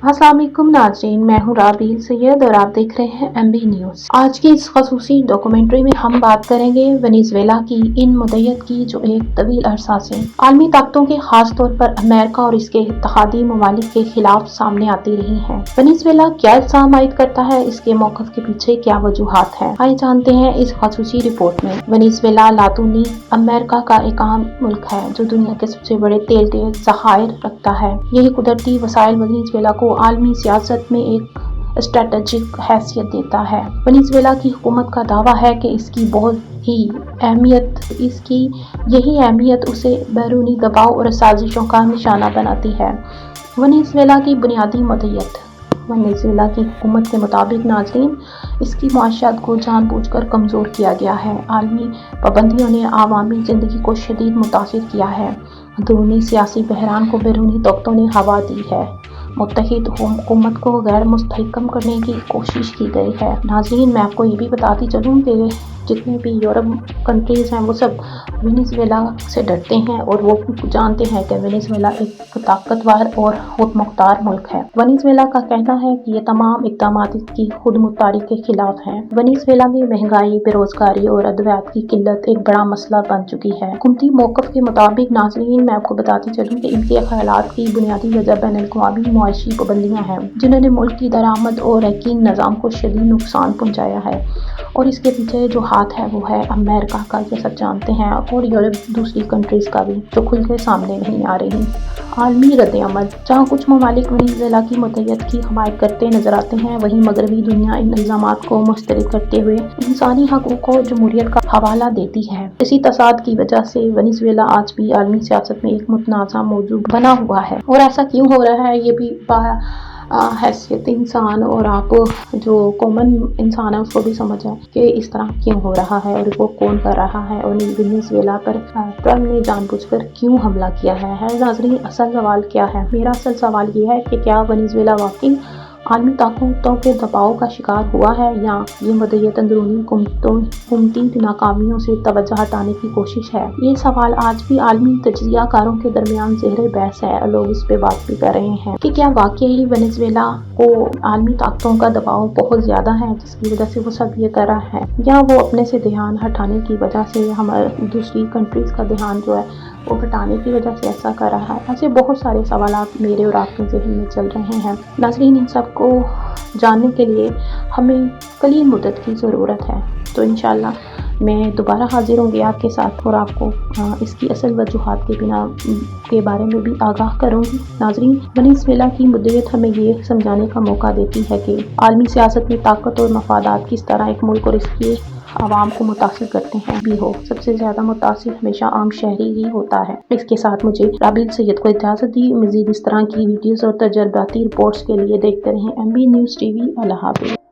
अस्सलाम वालेकुम नाज़रीन, मैं हूँ राबील सैयद और आप देख रहे हैं MB न्यूज़। आज की इस खसूसी डॉक्यूमेंट्री में हम बात करेंगे वेनेज़ुएला की इन मुद्दत की जो एक तवील अरसा से आलमी ताकतों के खास तौर पर अमेरिका और इसके इत्तेहादी ममालिक के खिलाफ सामने आती रही है। वेनेज़ुएला क्या इल्ज़ाम आयद करता है, इसके मौक़िफ़ के पीछे क्या वजूहात है, आइए जानते हैं इस खसूसी रिपोर्ट में। वेनेज़ुएला लातूनी अमेरिका का एक अहम मुल्क है जो दुनिया के सबसे बड़े तेल के ज़खायर रखता है। यही कुदरती वसाइल वेनेज़ुएला को आलमी सियासत में एक स्ट्रेटेजिक हैसियत देता है। वेनेज़ुएला की हुकूमत का दावा है कि इसकी यही अहमियत उसे बैरूनी दबाव और साजिशों का निशाना बनाती है। वेनेज़ुएला की बुनियादी मदीयत। वेनेज़ुएला की हुकूमत के मुताबिक नाज़रीन, इसकी माशियत को जानबूझकर कमज़ोर किया गया है। आलमी पाबंदियों ने आवामी ज़िंदगी को शदीद मुतासिर किया है। अंदरूनी सियासी बहरान को बैरूनी ताकतों ने हवा दी है। मुत्तहिद हुकूमत को गैर मुस्तहकम करने की कोशिश की गई है। नाज़रीन, मैं आपको ये भी बताती चलूँ कि जितने भी यूरोप कंट्रीज़ हैं वो सब वेनेज़ुएला से डरते हैं और वो जानते हैं कि वेनेज़ुएला एक ताकतवर और खुद मुख्तार मुल्क है। वेनेज़ुएला का कहना है कि ये तमाम इक़दामात की खुद मुख्तारी के खिलाफ हैं। वेनेज़ुएला में महंगाई, बेरोजगारी और अद्वियात की किल्लत एक बड़ा मसला बन चुकी है। हुकूमती मौक़िफ़ के मुताबिक नाज़रीन, मैं आपको बताती चलूँ कि इनके ख़यालात की बुनियादी वजह बैनुल-अक़वामी मुआशी पाबंदियाँ हैं जिन्होंने मुल्क की दरामद और रैंकिंग निज़ाम को शदीद नुकसान पहुँचाया है और इसके पीछे जो हाथ है वो है अमेरिका का, ये सब जानते हैं, और यूरोप दूसरी कंट्रीज़ का भी जो खुल के सामने नहीं आ रही। आलमी रद्द-ए-अमल। जहाँ कुछ ममालिक वेनेज़ुएला की मुद्दत की हमायत करते नजर आते हैं, वहीं मगरबी दुनिया इन इल्ज़ामात को मुस्तरद करते हुए इंसानी हकूक़ और जमहूरियत का हवाला देती है। इसी तसाद की वजह से वेनेज़ुएला आज भी आलमी सियासत में एक मुतनाज़ा मौजू बना हुआ है। और ऐसा क्यों हो रहा है, ये भी हैसियत इंसान और आप जो कॉमन इंसान है उसको भी समझ है कि इस तरह क्यों हो रहा है और वो कौन कर रहा है और वेनेज़ुएला पर ट्रम्प ने जानबूझकर क्यों हमला किया है। नाज़रीन, असल सवाल क्या है? मेरा असल सवाल ये है कि क्या वेनेज़ुएला वाकई आलमी ताकतों के दबाव का शिकार हुआ है या ये मुद्दत अंदरूनी हुकूमती नाकामियों से तवज्जो हटाने की कोशिश है। ये सवाल आज भी आलमी तज्ज़ियाकारों के दरमियान ज़ेरे बहस है। लोग इस पे बात भी कर रहे हैं कि क्या वाकई वेनेज़ुएला को आलमी ताकतों का दबाव बहुत ज़्यादा है जिसकी वजह से वो सब ये कर रहा है, या वो अपने से ध्यान हटाने की वजह से हमारे दूसरी कंट्रीज़ का ध्यान जो है वो हटाने की वजह से ऐसा कर रहा है। ऐसे बहुत सारे सवालात मेरे और आपके ज़हन में चल रहे हैं। नाज़रीन, इन सब को जानने के लिए हमें कलील मुद्दत की ज़रूरत है। तो इंशाअल्लाह मैं दोबारा हाजिर होंगी आपके साथ और आपको इसकी असल वजूहात के बारे में भी आगाह करूँगी। नाज़रीन, वेनेज़ुएला की मुद्दत हमें ये समझाने का मौका देती है कि आलमी सियासत में ताकत और मफादात किस तरह एक मुल्क और इसके आवाम को मुतासिर करते हैं भी हो। सबसे ज़्यादा मुतासिर हमेशा आम शहरी ही होता है। इसके साथ मुझे राबील सैयद को इजाज़त दी। मज़ीद इस तरह की वीडियोज़ और तजर्बाती रिपोर्ट्स के लिए देखते रहें MB न्यूज़ TV। अल्लाह हाफ़िज़।